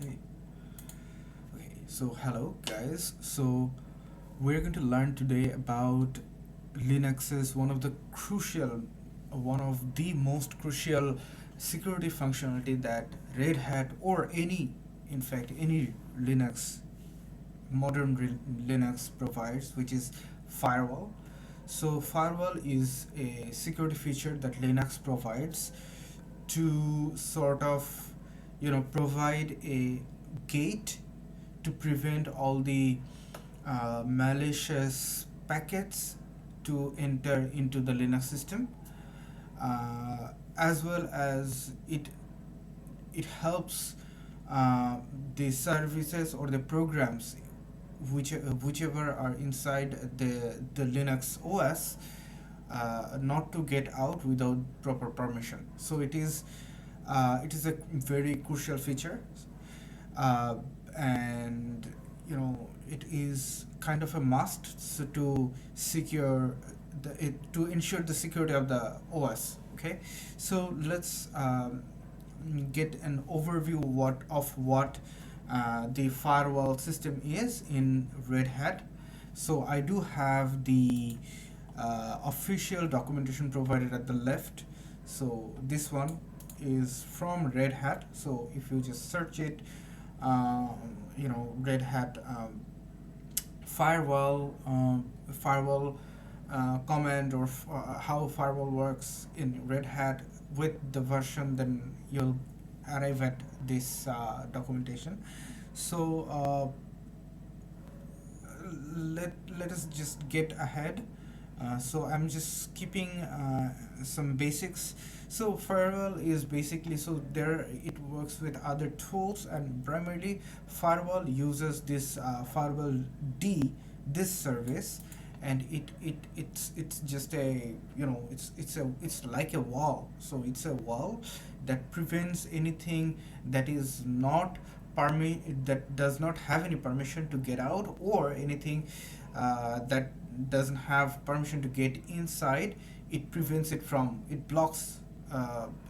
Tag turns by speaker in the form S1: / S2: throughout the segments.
S1: Okay. Okay. So hello guys. So we're going to learn today about Linux's one of the most crucial security functionality that Red Hat or in fact, any Linux, Linux provides, which is firewall. So firewall is a security feature that Linux provides to sort of provide a gate to prevent all the malicious packets to enter into the Linux system, as well as it helps the services or the programs whichever are inside the Linux OS not to get out without proper permission. So it is a very crucial feature, uh, and it is kind of a must so to secure to ensure the security of the OS. Okay, so let's get an overview what the firewall system is in Red Hat. So I do have the official documentation provided at the left. So this one is from Red Hat. So if you just search it, Red Hat firewall command, or how firewall works in Red Hat with the version, then you'll arrive at this documentation. So let us just get ahead. So I'm just skipping some basics. So firewall is basically, so there it works with other tools, and primarily firewall uses this firewall D, this service, and it's just a it's like a wall. So it's a wall that prevents anything that is not that does not have any permission to get out, or anything that doesn't have permission to get inside. It prevents it from, it blocks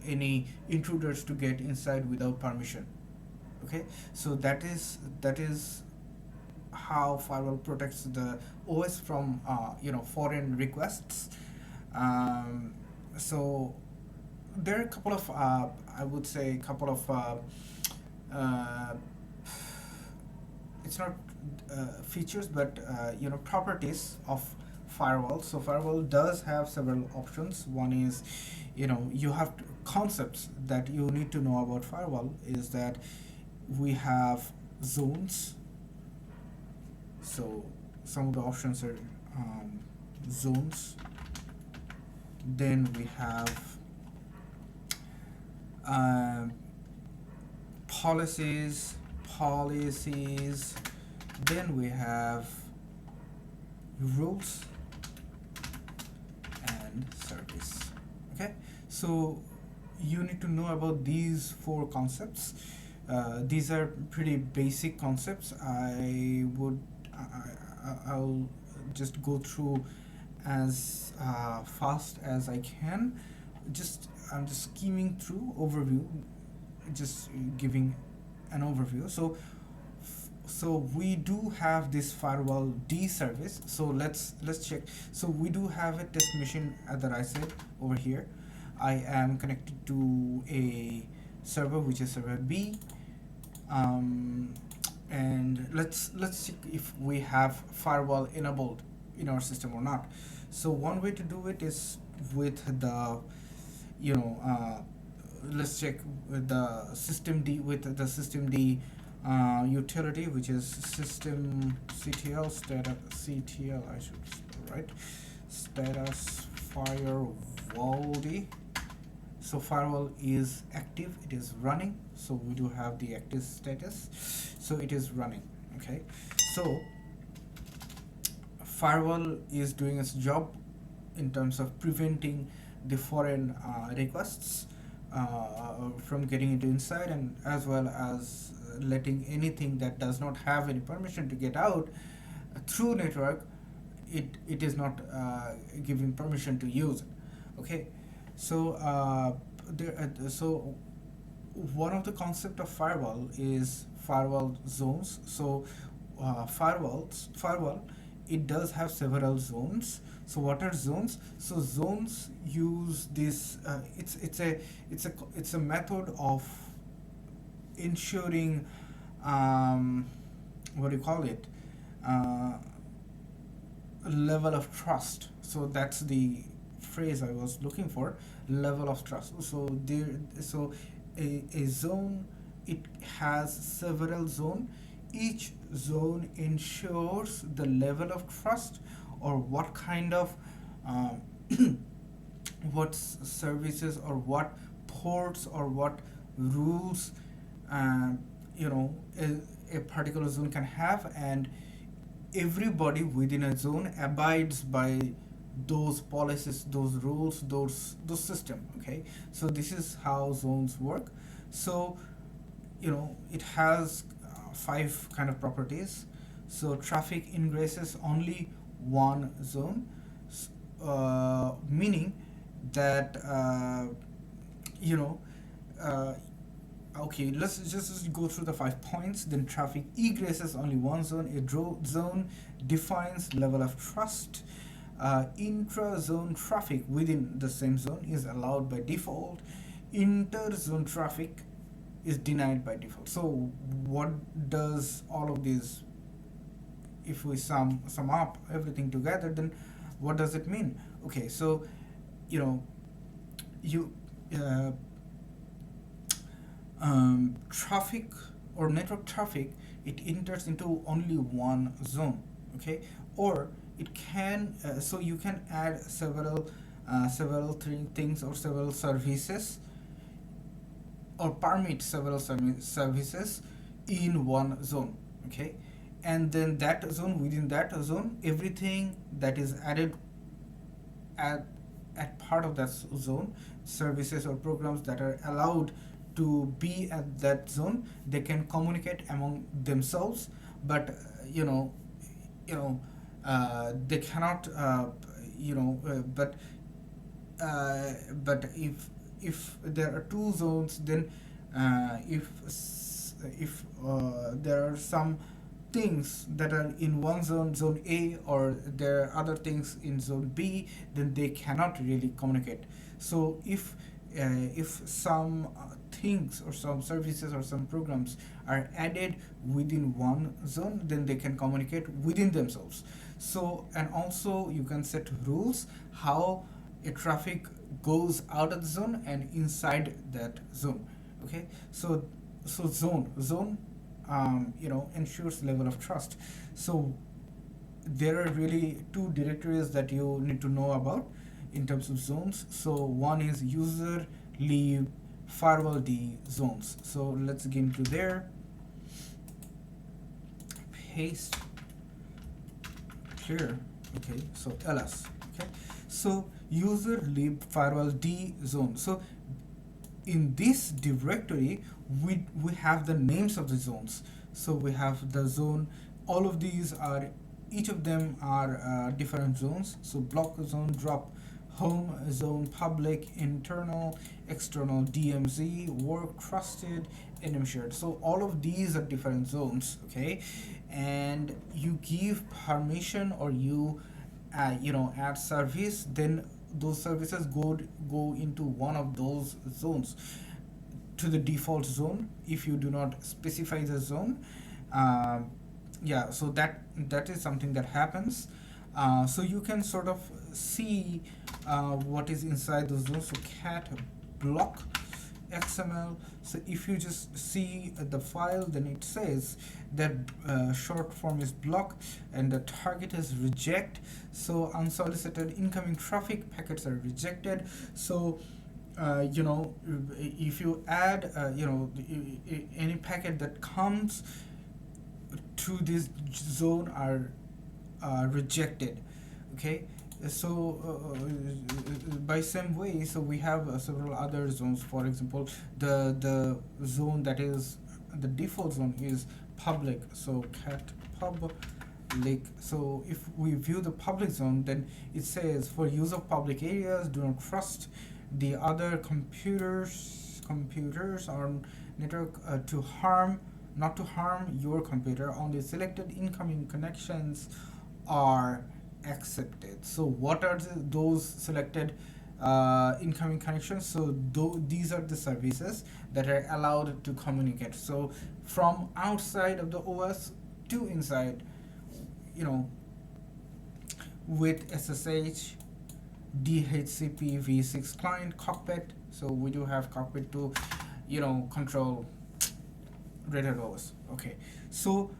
S1: any intruders to get inside without permission. Okay, so that is how firewall protects the OS from foreign requests. So there are a couple of I would say a couple of uh, it's not features, but properties of firewall. So firewall does have several options. One is, you have concepts that you need to know about firewall is that we have zones. So some of the options are zones. Then we have um, policies. Then we have rules and service. Okay, so you need to know about these four concepts. These are pretty basic concepts. I'll just go through as fast as I can. I'm just skimming through overview, just giving an overview. So we do have this firewall D service. So let's check. So we do have a test machine at the right side over here. I am connected to a server which is server B, and let's check if we have firewall enabled in our system or not. So one way to do it is with the you know let's check with the system D utility, which is systemctl ctl, I should write status firewalld. So firewall is active, it is running. So we do have the active status, so it is running. Okay, so firewall is doing its job in terms of preventing the foreign requests from getting into inside, and as well as letting anything that does not have any permission to get out through network. It is not giving permission to use it. Okay, so so one of the concept of firewall is firewall zones. So firewall, it does have several zones. So what are zones? So zones use this. It's a method of ensuring, um, what do you call it? Uh, Level of trust. So that's the phrase I was looking for. Level of trust. So a zone, it has several zone. Each zone ensures the level of trust, or what kind of, um, what services or what ports or what rules, um, a particular zone can have, and everybody within a zone abides by those policies, those rules, those system. Okay, so this is how zones work. So it has five kind of properties. So traffic ingresses only one zone, meaning that, you know uh, okay, let's just go through the 5 points. Then traffic egresses only one zone. Zone defines level of trust. Intra-zone traffic within the same zone is allowed by default. Inter-zone traffic is denied by default. So what does all of these, if we sum up everything together, then what does it mean? Okay, so you know you uh, traffic or network traffic, it enters into only one zone. Okay, or it can, so you can add several things or several services, or permit several services in one zone. Okay, and then that zone, within that zone, everything that is added at part of that zone, services or programs that are allowed to be at that zone, they can communicate among themselves. But they cannot, but if there are two zones, then if there are some things that are in one zone, zone A, or there are other things in zone B, then they cannot really communicate. So if some things or some services or some programs are added within one zone, then they can communicate within themselves. So, and also you can set rules how a traffic goes out of the zone and inside that zone. Okay, so zone ensures level of trust. So there are really two directories that you need to know about in terms of zones. So one is user lib firewalld zones. So let's get into there, paste, clear. Okay, so ls. Okay, so user lib firewalld zone. So in this directory, we have the names of the zones. So we have the zone, all of these are, each of them are different zones. So block zone, drop, home zone, public, internal, external, DMZ, work, trusted, enemy shared. So all of these are different zones. Okay, and you give permission, or you add service, then those services go into one of those zones, to the default zone if you do not specify the zone. Yeah, so that is something that happens. So you can sort of see what is inside the zone. So cat block XML. So if you just see the file, then it says that short form is block and the target is reject. So unsolicited incoming traffic packets are rejected. So if you add any packet that comes to this zone are rejected. Okay, so by same way, so we have several other zones. For example, the zone that is the default zone is public. So cat public. So if we view the public zone, then it says for use of public areas, do not trust the other computers computers or network to harm, not to harm your computer. Only selected incoming connections are accepted. So what are those selected incoming connections? So these are the services that are allowed to communicate. So from outside of the OS to inside, you know, with SSH, DHCP v6 client, cockpit. So we do have cockpit to, control Red Hat OS. Okay, so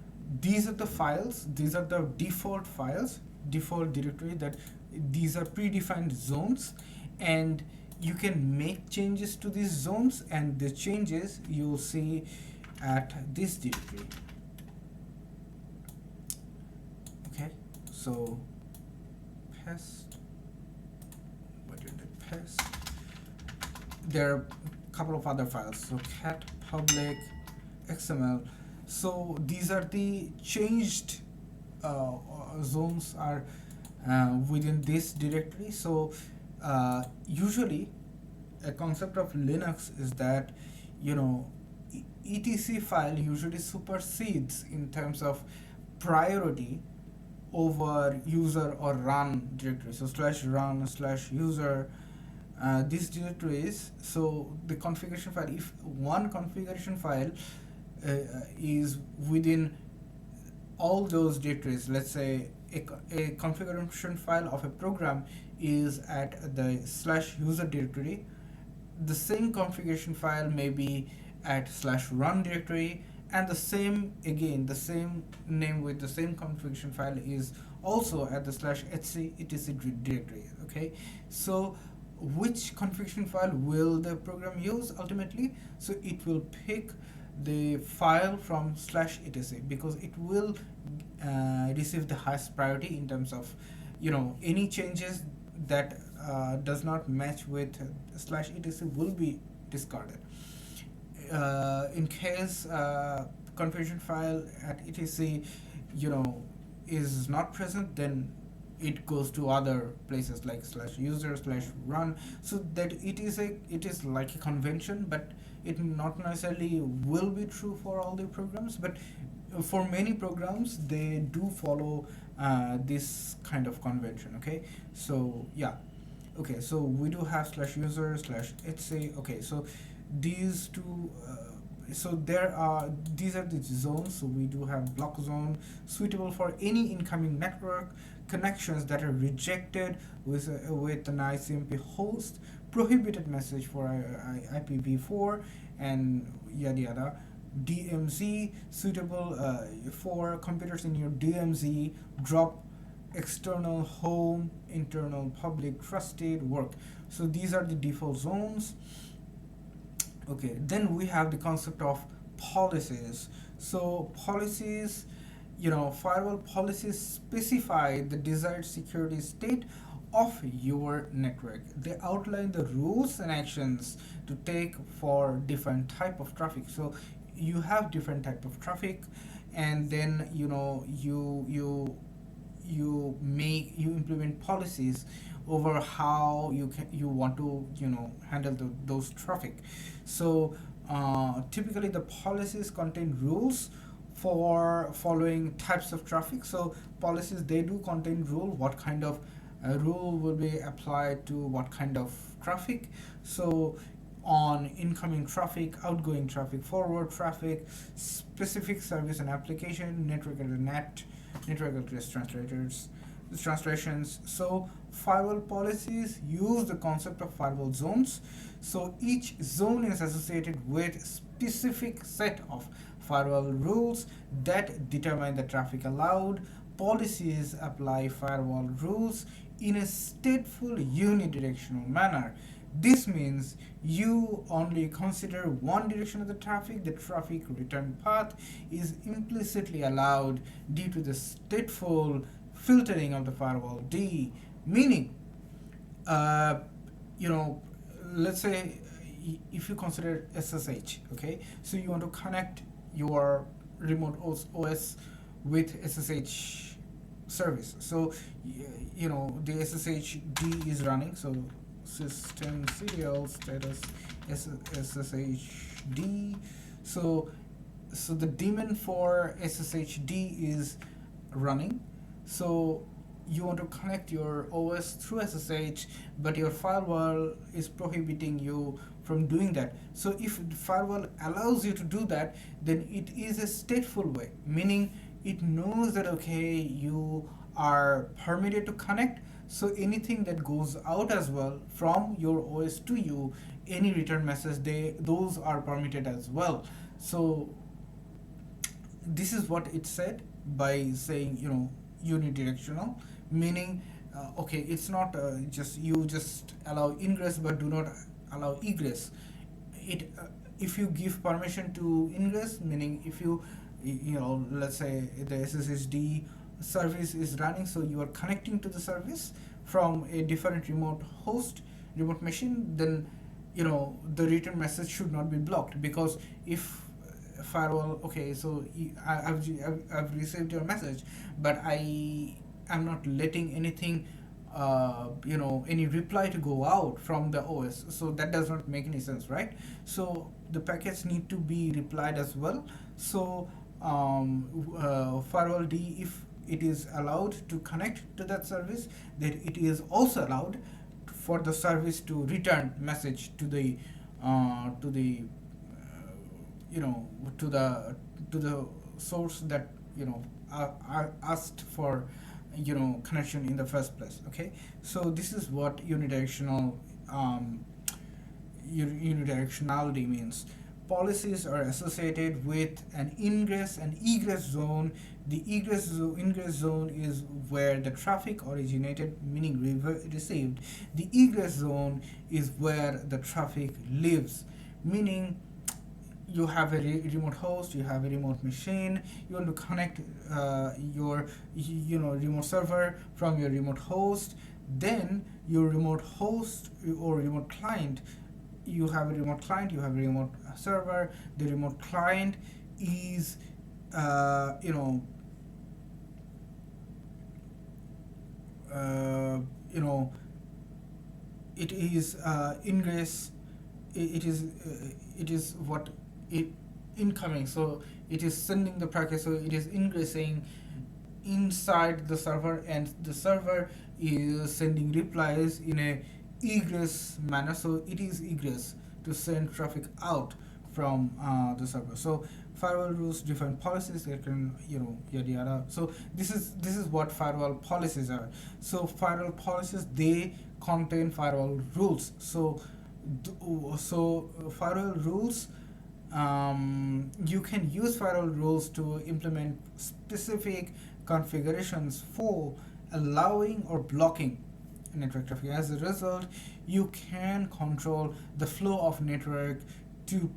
S1: these are the files. These are the default files, default directory. That these are predefined zones, and you can make changes to these zones, and the changes you'll see at this directory. Okay, so pest. What did it pest? There are a couple of other files. So cat public XML. So these are the changed zones are within this directory. So usually a concept of Linux is that etc file usually supersedes in terms of priority over user or run directory. So /run/user, these directories. So the configuration file, if one configuration file is within all those directories, let's say a configuration file of a program is at the /user directory, the same configuration file may be at /run directory, and the same name with the same configuration file is also at the /etc directory. Okay, so which configuration file will the program use ultimately? So it will pick the file from /etc because it will receive the highest priority in terms of any changes that does not match with /etc will be discarded. In case configuration file at etc is not present, then it goes to other places like /user/run. So that it is like a convention, but it not necessarily will be true for all the programs, but for many programs they do follow this kind of convention. Okay, so yeah. Okay, so we do have /user/etc. Okay, so these two so these are the zones. So we do have block zone, suitable for any incoming network connections that are rejected with an ICMP host, prohibited message for IPv4, and yada yada. DMZ, suitable for computers in your DMZ, drop, external, home, internal, public, trusted, work. So these are the default zones. Okay, then we have the concept of policies. So policies, firewall policies specify the desired security state of your network. They outline the rules and actions to take for different type of traffic. So you have different type of traffic, and then you implement policies over how you want to handle those traffic. So typically the policies contain rules for following types of traffic. So policies, they do contain rule, what kind of rule will be applied to what kind of traffic. So on incoming traffic, outgoing traffic, forward traffic, specific service and application, network address, network address translations. So firewall policies use the concept of firewall zones. So each zone is associated with specific set of firewall rules that determine the traffic allowed. Policies apply firewall rules in a stateful unidirectional manner. This means you only consider one direction of the traffic. The traffic return path is implicitly allowed due to the stateful filtering of the firewall D. Meaning, let's say if you consider SSH, okay, so you want to connect your remote OS with SSH service. So the SSH D is running. So systemctl status sshd. So the daemon for sshd is running. So you want to connect your OS through SSH, but your firewall is prohibiting you from doing that. So if the firewall allows you to do that, then it is a stateful way, meaning it knows that okay, you are permitted to connect. So anything that goes out as well from your OS to you, any return message, those are permitted as well. So this is what it said by saying, unidirectional, meaning okay, it's not just you just allow ingress but do not allow egress. It If you give permission to ingress, meaning if let's say the SSHD service is running, so you are connecting to the service from a different remote machine, then the return message should not be blocked, because if firewall, okay, so I've received your message, but I am not letting anything any reply to go out from the OS, so that does not make any sense, right? So the packets need to be replied as well. So firewall D, if it is allowed to connect to that service, then it is also allowed for the service to return message to the to the source that asked for connection in the first place. Okay, so this is what unidirectionality means. Policies are associated with an ingress and egress zone. The ingress zone is where the traffic originated, meaning received. The egress zone is where the traffic lives, meaning you have a remote host, you have a remote machine, you want to connect your remote server from your remote host. Then your remote host or remote client, you have a remote client, you have a remote server. The remote client is it is ingress. It is what it incoming, so it is sending the packet, so it is ingressing inside the server, and the server is sending replies in a egress manner, so it is egress to send traffic out from the server. So firewall rules define policies that can yada yada. So this is what firewall policies are. So firewall policies, they contain firewall rules. So firewall rules, you can use firewall rules to implement specific configurations for allowing or blocking network traffic. As a result, you can control the flow of network to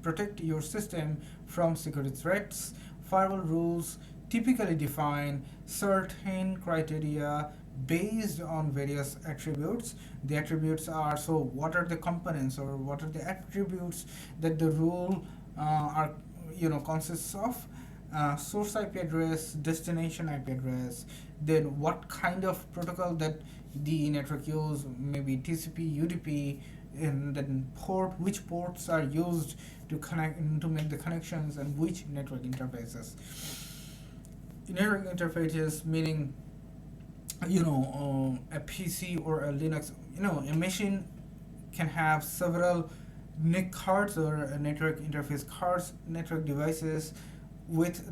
S1: protect your system from security threats. Firewall rules typically define certain criteria based on various attributes. The attributes are, so what are the components or what are the attributes that the rule are consists of? Source IP address, destination IP address, then what kind of protocol that the network use, maybe TCP, UDP, and then which ports are used to connect, to make the connections, and which network interfaces. Network interfaces meaning a PC or a Linux, a machine can have several NIC cards or network interface cards, network devices with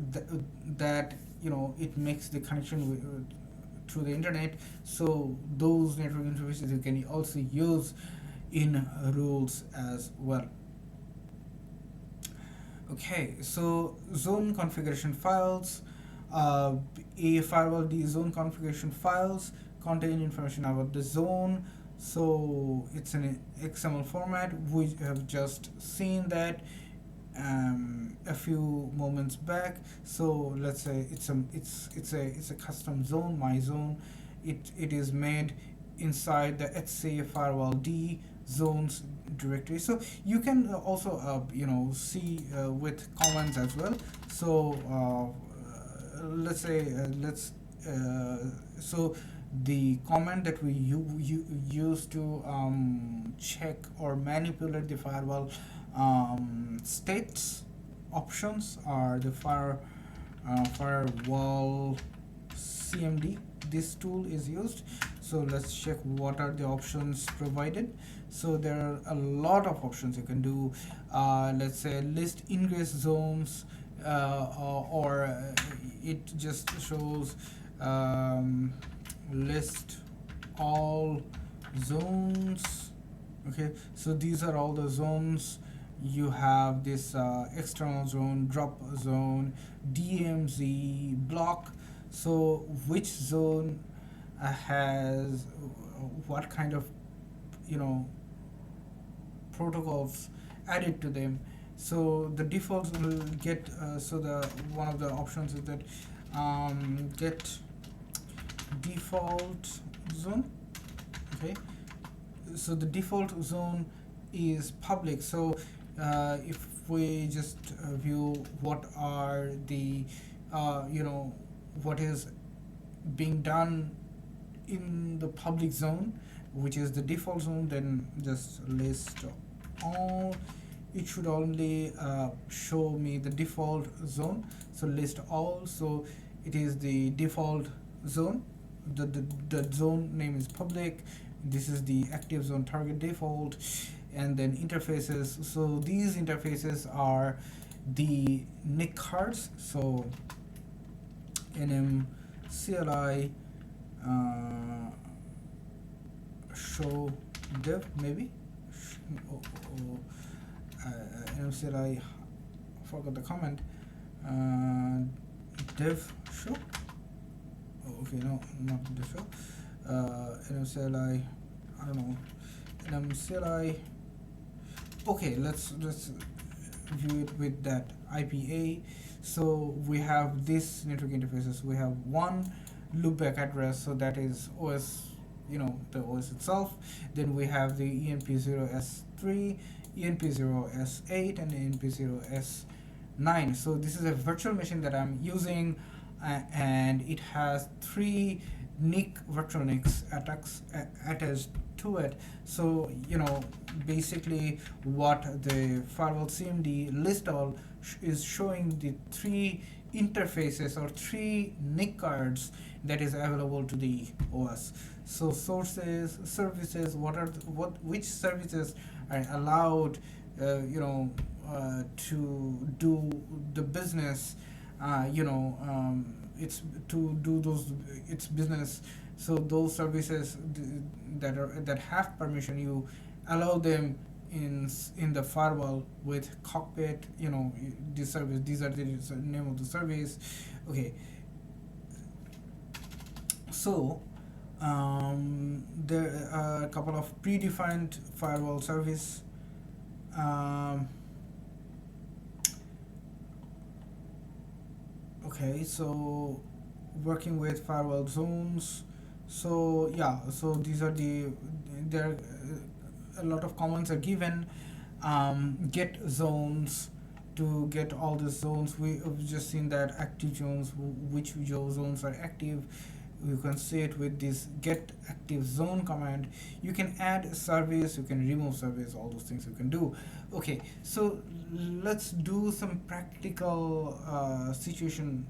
S1: that it makes the connection through the internet. So those network interfaces you can also use in rules as well. Okay, so zone configuration files. A firewall, the zone configuration files contain information about the zone. So it's an XML format. We have just seen that a few moments back. So let's say it's a custom zone, my zone. It is made inside the HCA firewalld zones directory. So you can also see with commands as well. So let's say so the command that we use to check or manipulate the firewall states options are the firewall cmd. This tool is used. So let's check what are the options provided. So there are a lot of options you can do. Let's say list ingress zones, or it just shows list all zones. Okay, so these are all the zones. You have this external zone, drop zone, DMZ, block. So which zone has what kind of, you know, protocols added to them. So the defaults will get so the one of the options is that get default zone. Okay, so the default zone is public. So if we just view what are the what is being done in the public zone, which is the default zone, then just list all. It should only show me the default zone. So list all, so it is the default zone. The zone name is public. This is the active zone target default. And then interfaces, so these interfaces are the NIC cards. So nm CLI show dev, maybe nm CLI, forgot the comment, dev show. Okay, no, not the show. nm CLI, I don't know, nm CLI. Okay, let's view it with that IPA. So we have this network interfaces. We have one loopback address, so that is OS, the OS itself. Then we have the ENP0S3, ENP0S8, and ENP0S9. So this is a virtual machine that I'm using, and it has 3 NIC virtual NICs attached to it. So basically what the firewall-cmd list all is showing the 3 interfaces or 3 NIC cards that is available to the OS. So sources, services, which services are allowed to do the business, it's to do its business. So those services that have permission, you allow them in the firewall with cockpit. This service, these are the name of the service. Okay, so there are a couple of predefined firewall service. Okay, so working with firewall zones. So yeah, so these are there a lot of commands are given. Get zones, to get all the zones. We have just seen that active zones, which zones are active. You can see it with this get active zone command. You can add a service, you can remove service, all those things you can do. Okay, so let's do some practical situation.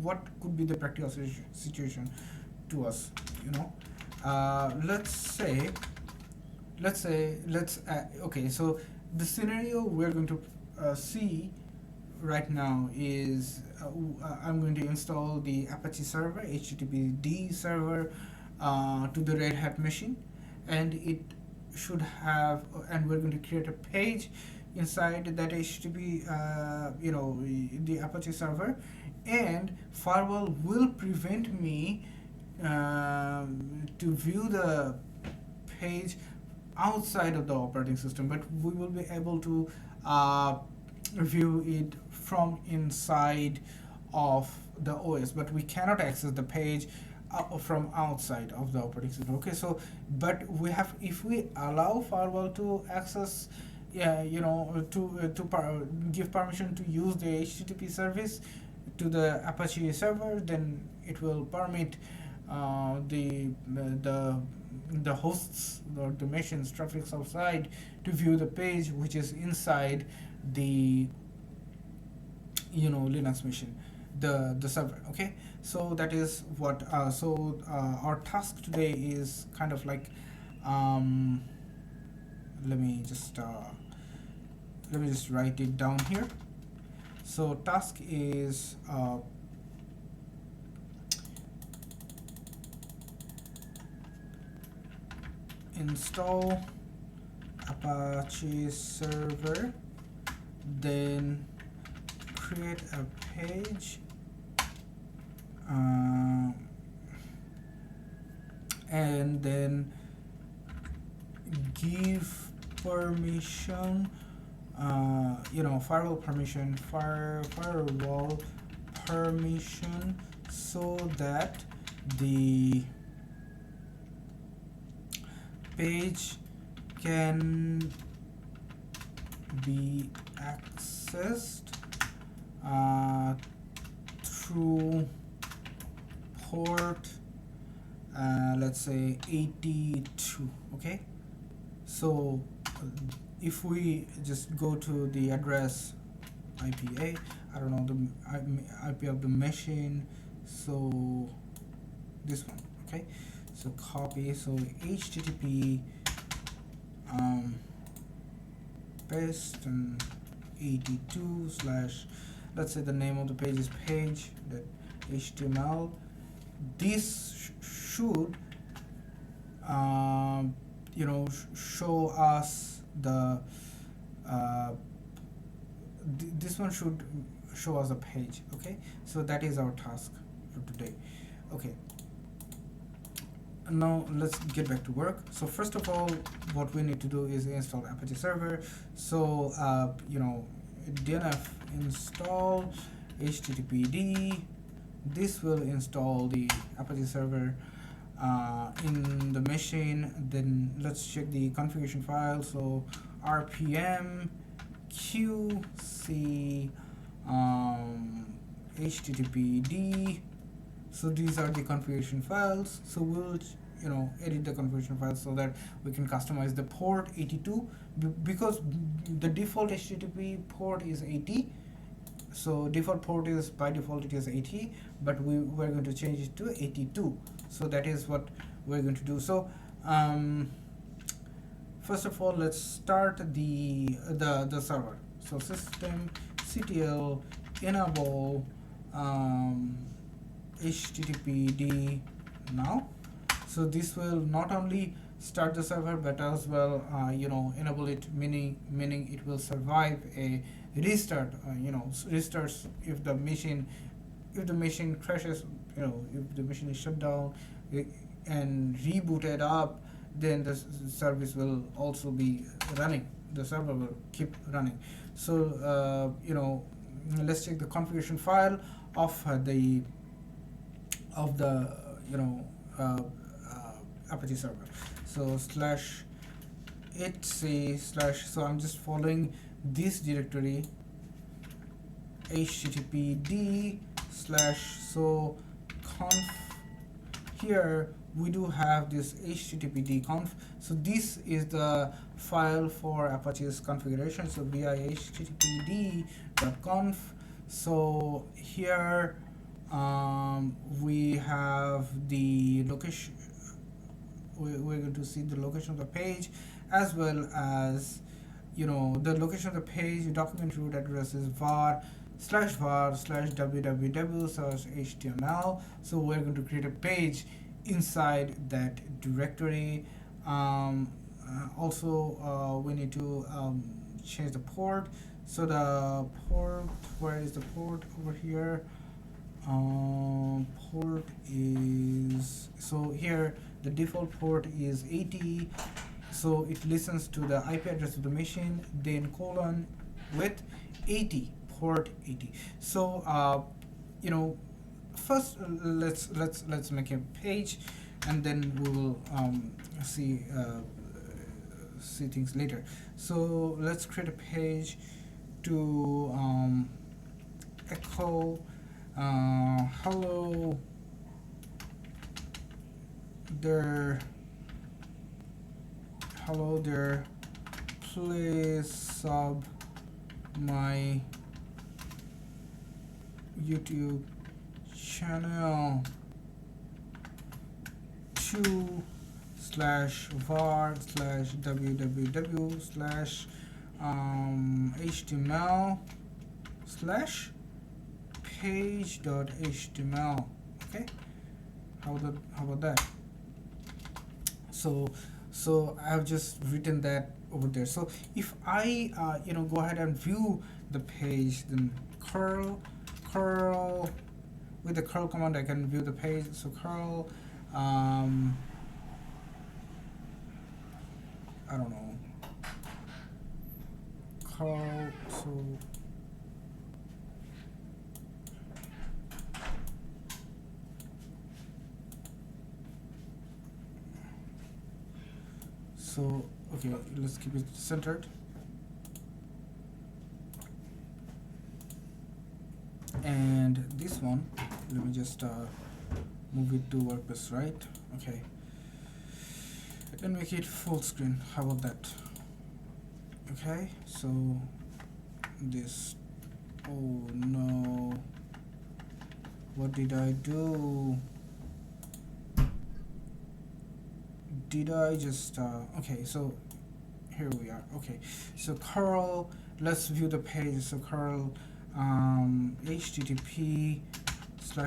S1: What could be the practical situation to us? Okay, so the scenario we're going to see right now is I'm going to install the Apache server, HTTPD server, to the Red Hat machine, and it should have, and we're going to create a page inside that HTTP, the Apache server, and firewall will prevent me to view the page outside of the operating system, but we will be able to view it from inside of the OS, but we cannot access the page from outside of the operating system. Okay, so but if we allow firewall to access, give permission to use the HTTP service to the Apache server, then it will permit the hosts or the machines traffics outside to view the page which is inside the Linux machine, the server. Okay, so that is what our task today is kind of like, um, let me just write it down here. So task is install Apache server, then create a page, and then give permission, firewall permission, so that the page can be accessed through port, let's say 82. Okay, so if we just go to the address IPA, I don't know the IP of the machine, so this one. Okay, so copy, so HTTP paste and 82 slash, let's say the name of the page is page that HTML. This should show us the this one should show us a page. Okay, so that is our task for today. Okay, now let's get back to work. So first of all, what we need to do is install Apache server. So DNF install httpd. This will install the Apache server in the machine. Then let's check the configuration file. So rpm qc httpd. So these are the configuration files. So we'll edit the configuration files so that we can customize the port 82, because the default HTTP port is 80. So default port is, by default it is 80, but we're going to change it to 82. So that is what we're going to do. So first of all, let's start the server. So systemctl enable httpd now. So this will not only start the server but as well enable it, meaning it will survive a restart. Restarts if the machine crashes, if the machine is shut down and rebooted up, then the service will also be running. The server will keep running. So let's check the configuration file of the Apache server. So /etc/ so I'm just following this directory httpd/ so conf. Here we do have this httpd conf. So this is the file for Apache's configuration. So vi httpd.conf. so here we have the location. We're going to see the location of the page, as well as the location of the page. Document root address is var/www/html. So we're going to create a page inside that directory. Also we need to change the port. So the port, where is the port? Over here. Port is, so here the default port is 80. So it listens to the IP address of the machine, then colon with 80, port 80. So first let's make a page, and then we will see things later. So let's create a page to echo hello there, hello there, please sub my YouTube channel to /var/www/html/page.html. Okay, how about that? So I've just written that over there. So if I go ahead and view the page, then curl with the curl command I can view the page. So curl, I don't know, curl, so okay, let's keep it centered. And this one, let me just move it to WordPress, right? Okay, and make it full screen. How about that? Okay, so this, oh no, what did I do? Did I just okay, so here we are. Okay, so curl, let's view the page. So curl http /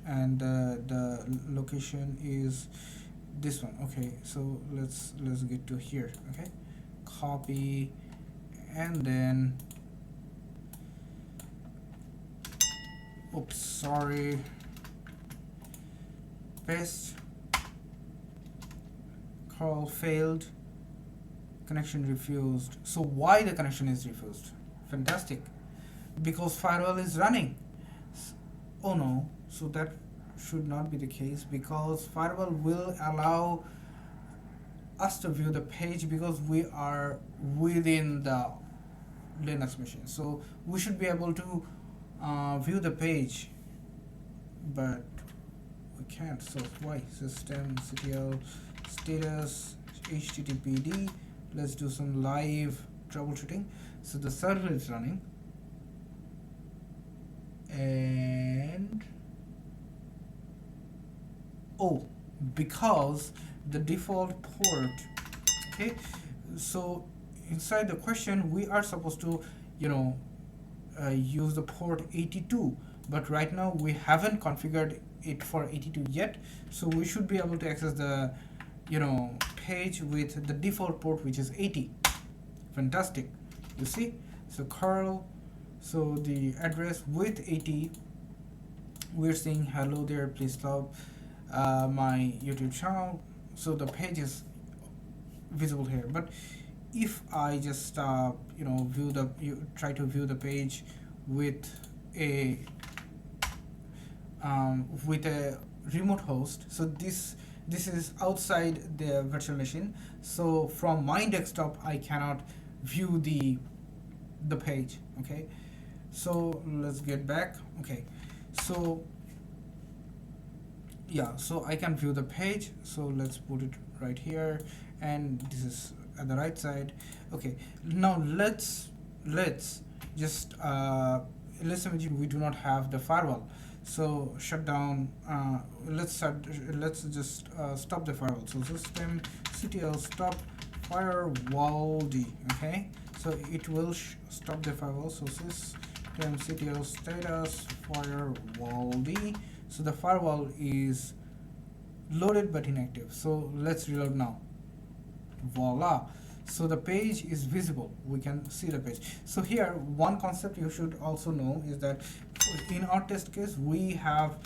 S1: and the location is this one. Okay, so let's get to here. Okay, copy, and then oops, sorry, paste. Call failed, connection refused. So why the connection is refused? Fantastic, because firewall is running. Oh no, so that should not be the case, because firewall will allow us to view the page because we are within the Linux machine, so we should be able to view the page, but we can't. So why? Systemctl status httpd. Let's do some live troubleshooting. So the server is running, and oh, because the default port, okay, so inside the question we are supposed to use the port 82, but right now we haven't configured it for 82 yet, so we should be able to access the page with the default port, which is 80. Fantastic, you see. So curl, so the address with 80, we're saying hello there, please sub my YouTube channel. So the page is visible here, but if I just try to view the page with a remote host, so this is outside the virtual machine, so from my desktop I cannot view the page. Okay, so let's get back. Okay, so yeah, so I can view the page, so let's put it right here, and this is at the right side. Okay, now let's just let's imagine we do not have the firewall, so shut down. Let's just stop the firewall. So systemctl stop firewalld. Okay, so it will stop the firewall. So systemctl status firewalld. So the firewall is loaded but inactive. So let's reload now. Voila, so the page is visible, we can see the page. So here one concept you should also know is that in our test case we have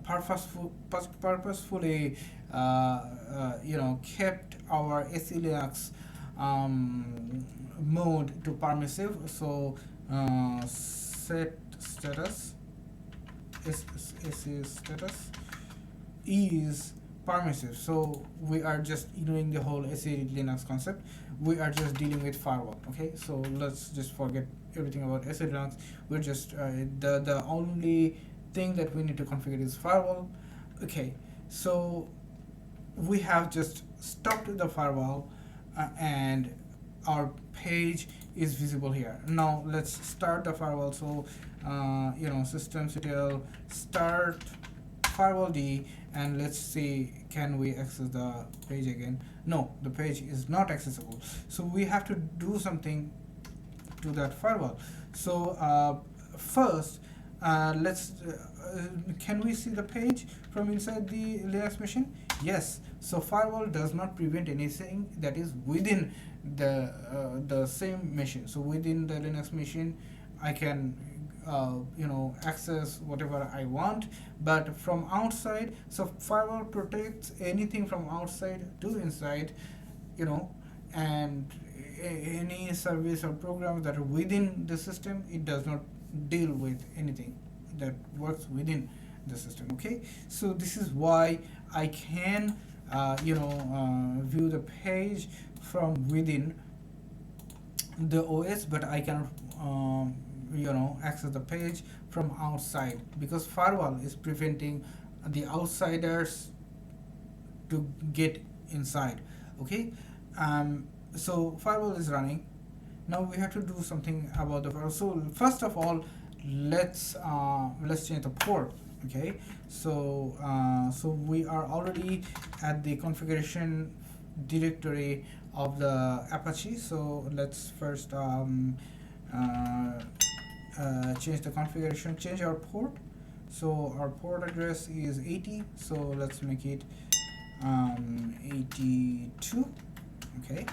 S1: purposefully kept our SE Linux mode to permissive. So set status SE status is permissive, so we are just ignoring the whole SE Linux concept. We are just dealing with firewall. Okay, so let's just forget everything about SE Linux. We're just the only thing that we need to configure is firewall. Okay, so we have just stopped the firewall, and our page is visible here. Now let's start the firewall. So systemctl start firewalld, and let's see, can we access the page again? No, the page is not accessible, so we have to do something to that firewall. So first, let's can we see the page from inside the Linux machine? Yes. So firewall does not prevent anything that is within the same machine. So within the Linux machine, I can access whatever I want, but from outside, so firewall protects anything from outside to inside, and any service or program that are within the system, it does not deal with anything that works within the system. Okay, so this is why I can view the page from within the OS, but I cannot access the page from outside, because firewall is preventing the outsiders to get inside. Okay, so firewall is running. Now we have to do something about the firewall. So first of all, let's change the port. Okay, so we are already at the configuration directory of the Apache. So let's first change the configuration, change our port. So our port address is 80, so let's make it 82. Okay,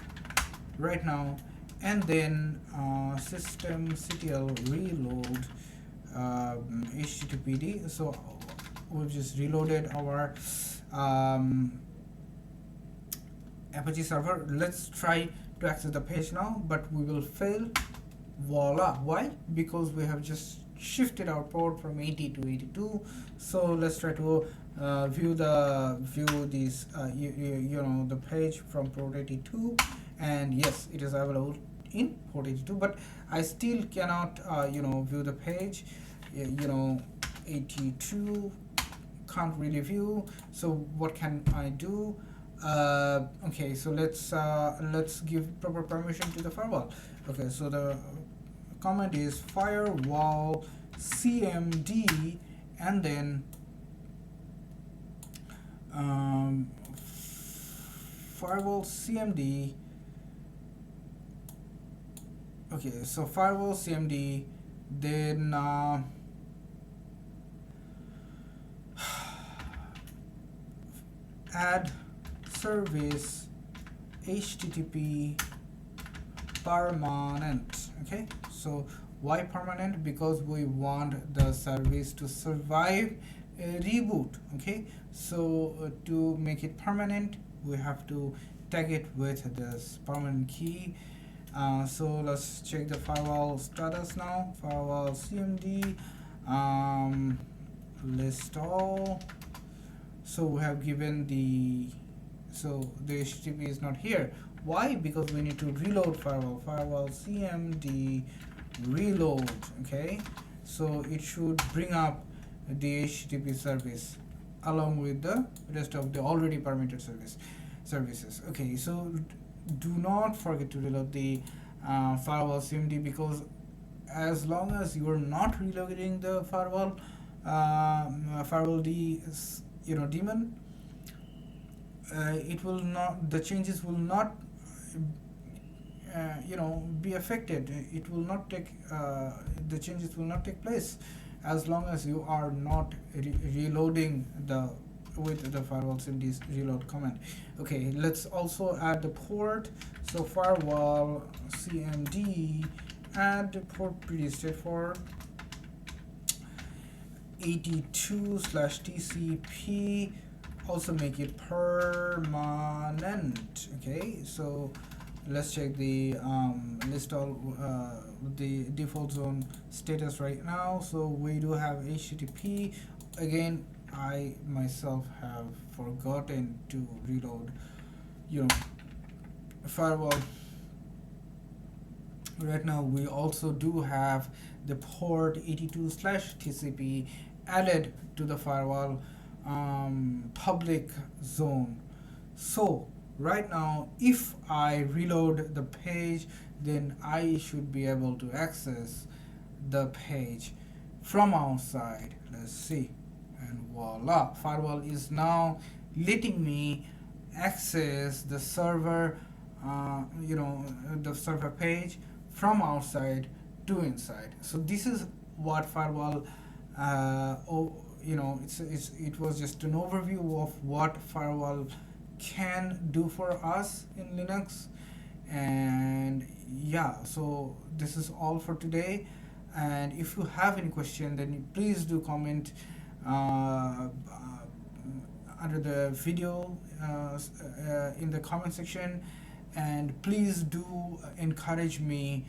S1: right now, and then systemctl reload httpd. So we've just reloaded our Apache server. Let's try to access the page now, but we will fail. Voila. Why? Because we have just shifted our port from 80 to 82. So let's try to view this the page from port 82, and yes, it is available in port 82, but I still cannot view the page. 82 can't really view. So what can I do? Okay, so let's give proper permission to the firewall. Okay, so the command is firewall-cmd, and then firewall-cmd. Okay, so firewall-cmd, then add service http permanent. Okay, so why permanent? Because we want the service to survive a reboot. Okay, so to make it permanent, we have to tag it with this permanent key. So let's check the firewall status now. Firewall cmd list all. So we have given the HTTP is not here. Why? Because we need to reload firewall cmd reload. Okay, so it should bring up the HTTP service along with the rest of the already permitted services. Okay, so do not forget to reload the firewall cmd, because as long as you are not reloading the firewall daemon, it will not, the changes will not be affected. It will not take the changes will not take place as long as you are not reloading with the firewall cmd reload command. Okay, let's also add the port. So firewall cmd, add the port, pretty straightforward, 82/tcp. Also make it permanent. Okay, so let's check the list all the default zone status right now. So we do have HTTP. Again, I myself have forgotten to reload firewall. Right now we also do have the port 82/tcp added to the firewall public zone. So right now, if I reload the page, then I should be able to access the page from outside. Let's see, and voila, firewall is now letting me access the server, the server page from outside to inside. So this is what firewall, it was just an overview of what firewall can do for us in Linux. And yeah, so this is all for today. And if you have any question, then please do comment uh, under the video, in the comment section. And please do encourage me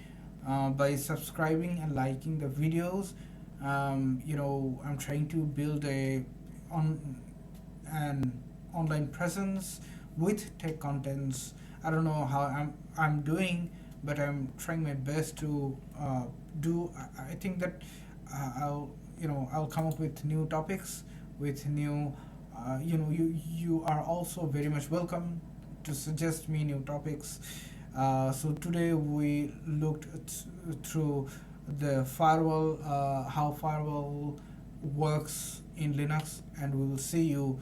S1: by subscribing and liking the videos. I'm trying to build an online presence with tech contents. I don't know how I'm doing, but I'm trying my best to do. I think that I'll come up with new topics, with new. You are also very much welcome to suggest me new topics. So today we looked through the firewall, how firewall works in Linux, and we will see you,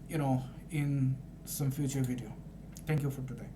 S1: in some future video. Thank you for today.